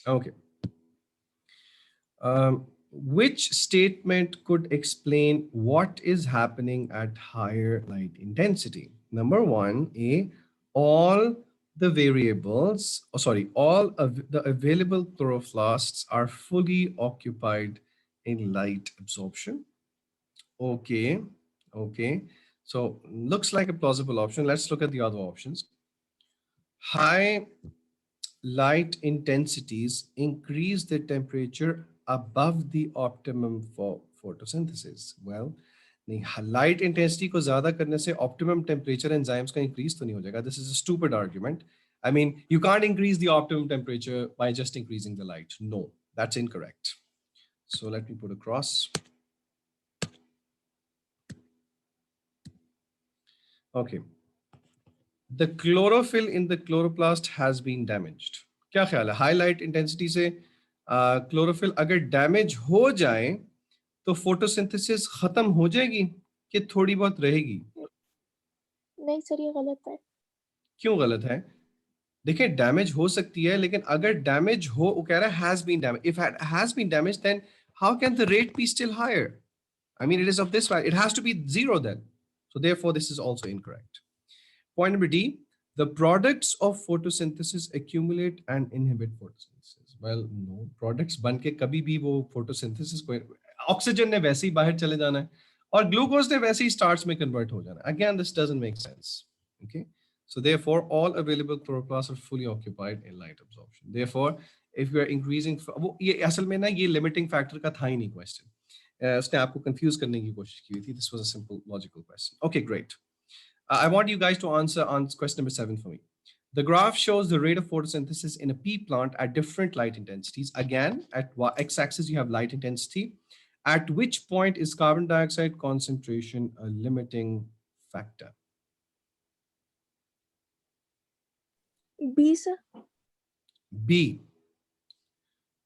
Okay. Which statement could explain what is happening at higher light intensity? Number one, A, all the variables, all of the available chloroplasts are fully occupied in light absorption. Okay, okay. So looks like a plausible option. Let's look at the other options. High light intensities increase the temperature above the optimum for photosynthesis. Well, नहीं, light intensity को ज़्यादा करने से optimum temperature enzymes का increase तो नहीं हो जाएगा. This is a stupid argument. I mean, you can't increase the optimum temperature by just increasing the light. No, that's incorrect. So let me put a cross. Okay. The chlorophyll in the chloroplast has been damaged. क्या ख्याल है? High light intensity से chlorophyll अगर damage हो जाए तो photosynthesis खत्म हो जाएगी कि थोड़ी बहुत रहेगी? नहीं सर, ये गलत है. क्यों गलत है? देखिए, डैमेज हो सकती है, लेकिन अगर डैमेज हो, वो कह रहा है has been damaged. If it has been damaged, then how can the rate be still higher? I mean, it is of this value. It has to be 0 then. So therefore, this is also incorrect. Point number D, the products of photosynthesis accumulate and inhibit photosynthesis. Well, no, products बन के कभी भी वो photosynthesis को, oxygen ने वैसे ही बाहर चले जाना है और ग्लूकोज ने वैसे ही स्टार्च में कन्वर्ट हो जाना है. Again, this doesn't make sense. Okay, so therefore all available chloroplasts are fully occupied in light absorption. Therefore, if we are increasing, वो ये असल में ना ये limiting factor का था ही नहीं question. उसने आपको confuse करने की कोशिश की हुई थी. This was a simple logical question. Okay, great. I want you guys to answer on question number 7 for me. The graph shows the rate of photosynthesis in a pea plant at different light intensities. Again, at x-axis you have light intensity. At which point is carbon dioxide concentration a limiting factor? B sir. B.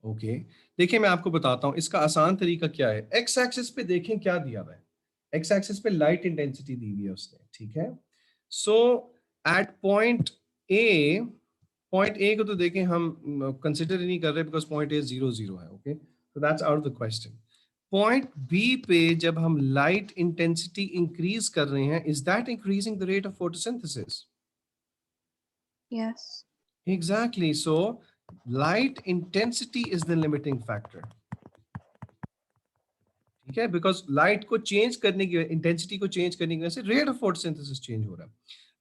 Okay. देखिए, मैं आपको बताता हूं इसका आसान तरीका क्या है. एक्स एक्सिस पे देखें क्या दिया हुआ है. एक्स एक्सिस पे लाइट इंटेंसिटी दी हुई है उसने. ठीक है. सो एट पॉइंट ए को तो देखें हम कंसिडर ही नहीं कर रहे बिकॉज पॉइंट ए 0 है. Okay, so that's out of the question. Point B पे जब हम लाइट इंटेंसिटी इंक्रीज कर रहे हैं, is that increasing the rate of photosynthesis? Yes. Exactly. So light intensity is the limiting factor. ठीक है, because light को चेंज करने की, इंटेंसिटी को चेंज करने की वजह से रेट ऑफ फोटोसिंथेसिस चेंज हो रहा है.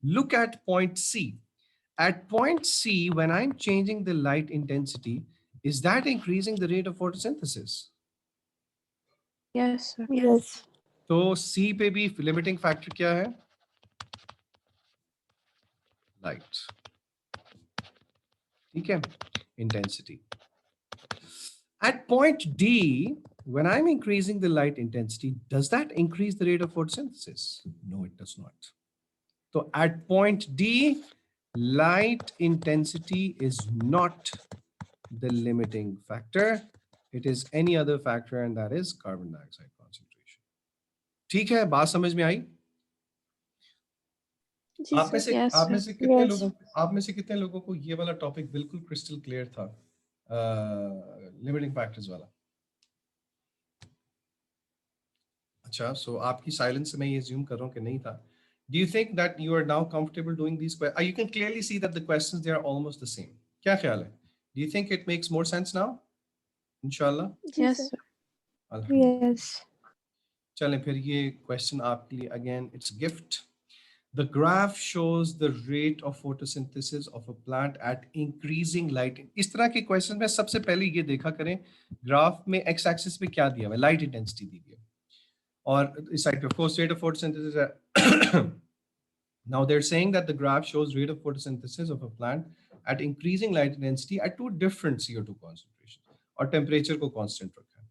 Look at point C. At point C, when I'm changing the light intensity, is that increasing the rate of photosynthesis? Yes sir. Yes. तो C पे भी limiting factor क्या है? Light. ठीक है, intensity. At point D, when I'm increasing the light intensity, does that increase the rate of photosynthesis? No, it does not. So at point D, light intensity is not the limiting factor. It is any other factor, and that is carbon dioxide concentration. ठीक है, बात समझ में आई? आप में से कितने लोगों को ये वाला टॉपिक बिल्कुल क्रिस्टल क्लियर था, लिमिटिंग फैक्टर्स वाला? अच्छा, सो आपकी साइलेंस से मैं ये अज्यूम कर रहा हूँ कि नहीं था. Do you think that you are now comfortable doing these questions? You can clearly see that the questions, they are almost the same. क्या ख्याल है? Do you think it makes more sense now? Inshallah. Yes sir. Yes. चलें फिर ये question आपके लिए, again it's gift. The graph shows the rate of photosynthesis of a plant at increasing light. इस तरह के क्वेश्चन में सबसे पहले ये देखा करें ग्राफ में एक्स एक्सिस पे क्या दिया हुआ है, लाइट इंटेंसिटी दी हुई है, और इस साइड पे of course rate of photosynthesis है. Now they're saying that the graph shows rate of photosynthesis of a plant at increasing light intensity at two different CO2 concentrations, और टेम्परेचर को constant रखा है.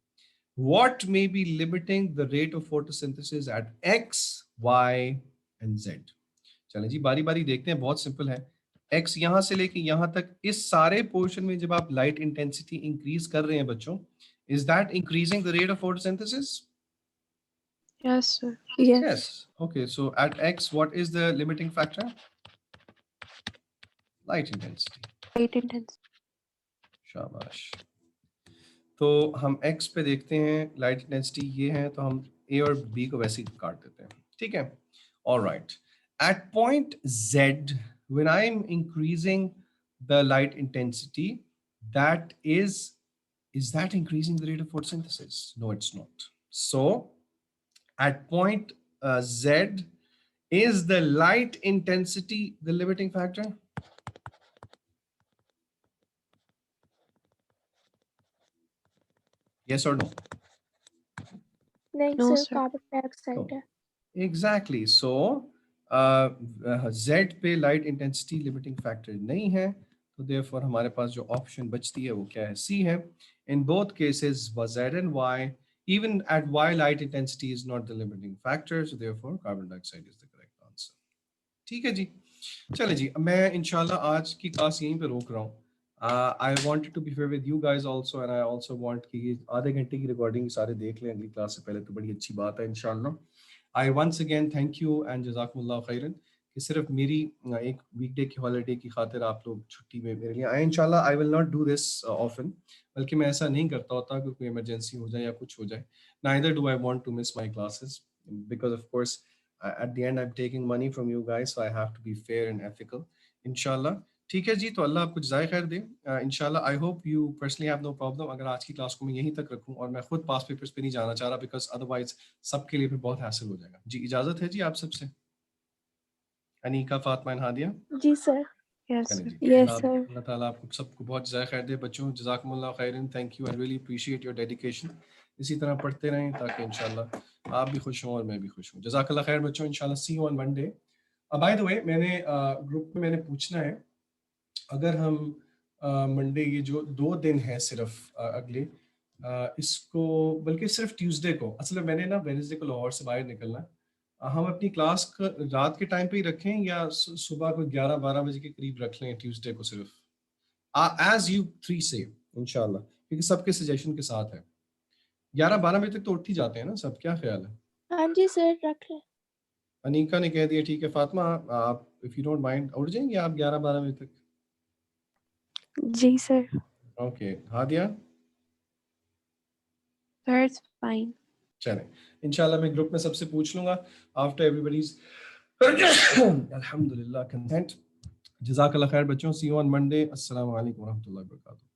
What may be limiting the rate of photosynthesis at X, Y and Z? चलें जी, बारी बारी देखते हैं. बहुत सिंपल है. X यहां से लेके यहां तक, इस सारे पोर्शन में जब आप लाइट इंटेंसिटी इंक्रीज कर रहे हैं बच्चों, is that increasing the rate of photosynthesis? Yes sir. Yes. Okay, so at X, what is the limiting factor? Light intensity. Light intensity. शाबाश. تو ہم ایکس پہ دیکھتے ہیں لائٹ انٹینسٹی یہ ہے تو ہم اے اور بی کو ویسے ہی کاٹ دیتے ہیں. ٹھیک ہے. Alright. At point Z, when I am increasing the light intensity, that is that increasing the rate of photosynthesis? No, it's not. So at point Z, is the light intensity the limiting factor? Yes or no? نہیں No, سر sir. Carbon ڈائی No. Oxide ہے. Exactly. So Z پہ light intensity limiting factor نہیں ہے تو therefore ہمارے پاس جو option بچتی ہے وہ کیا ہے؟ C ہے. In both cases Z and Y, even at Y light intensity is not the limiting factor, so therefore carbon dioxide is the correct answer. ٹھیک ہے جی. چلے جی میں انشاءاللہ آج کی کلاس یہیں پہ روک رہا ہوں. I wanted to be fair with you guys also, and I also want کہ یہ آدھے گھنٹے کی ریکارڈنگ سارے دیکھ لیں اگلی کلاس سے پہلے تو بڑی اچھی بات ہے انشاءاللہ. I once again thank you and جزاکم اللہ خیرن کہ صرف میری ایک ویک ڈے کی ہالیڈے کی خاطر آپ لوگ چھٹی میں میرے لیے آئے. انشاءاللہ I will not do this often, بلکہ میں ایسا نہیں کرتا ہوتا کہ کوئی ایمرجنسی ہو جائے یا کچھ ہو جائے. Neither do I want to miss my classes because of course at the end I'm taking money from you guys, so I have to be fair and ethical. انشاءاللہ ٹھیک ہے جی. تو اللہ آپ کو جزائے خیر دے. انشاءاللہ I hope you personally have no problem اگر آج کی کلاس کو میں یہیں تک رکھوں, اور میں خود پاس پیپرس پہ نہیں جانا چاہ رہا بیکاز ادروائز سب کے لیے پھر بہت حاصل ہو جائے گا. جی اجازت ہے جی آپ سب سے. انیکا, فاطمہ, ہادیہ. جی سر. Yes, چلیں sir. جی. یس اللہ سر. اللہ تعالیٰ آپ کو سب کو بہت جزائے خیر دے. بچوں جزاکم اللہ خیرن, thank you, I really appreciate your dedication. اسی طرح پڑھتے رہیں تاکہ انشاءاللہ آپ بھی خوش ہوں اور میں بھی خوش ہوں. جزاک اللہ خیر بچوں. انشاءاللہ see you on one day. By the way میں نے گروپ میں نے پوچھنا ہے اگر ہم منڈے یہ جو 2 دن ہیں صرف اگلے اس کو, بلکہ صرف ٹیوزڈے کو, اصل میں نے نا وینسڈے کو لاہور سے باہر نکلنا ہے, ہم اپنی کلاس رات کے ٹائم پہ ہی رکھیں یا صبح کو 11-12 بجے کے قریب رکھ لیں ٹیوزڈے کو صرف, ایز یو 3 سے انشاءاللہ, کیونکہ سب کے سجیشن کے ساتھ ہے. 11-12 بجے تک تو اٹھ ہی جاتے ہیں نا سب, کیا خیال ہے؟ ہاں جی سر رکھ لیں. انیکا نے کہہ دیا ٹھیک ہے. فاطمہ آپ اف یو ڈونٹ مائنڈ اٹھ جائیں گے آپ 11-12 بجے تک؟ جی سر. Okay. Hadia? Sir, it's fine. چلیں انشاءاللہ میں گروپ میں سب سے پوچھ لوں گا آفٹر ایوری بڈیز الحمدللہ کنسنٹ. جزاک اللہ خیر بچوں. سی یو آن منڈے. السلام علیکم ورحمۃ اللہ وبرکاتہ.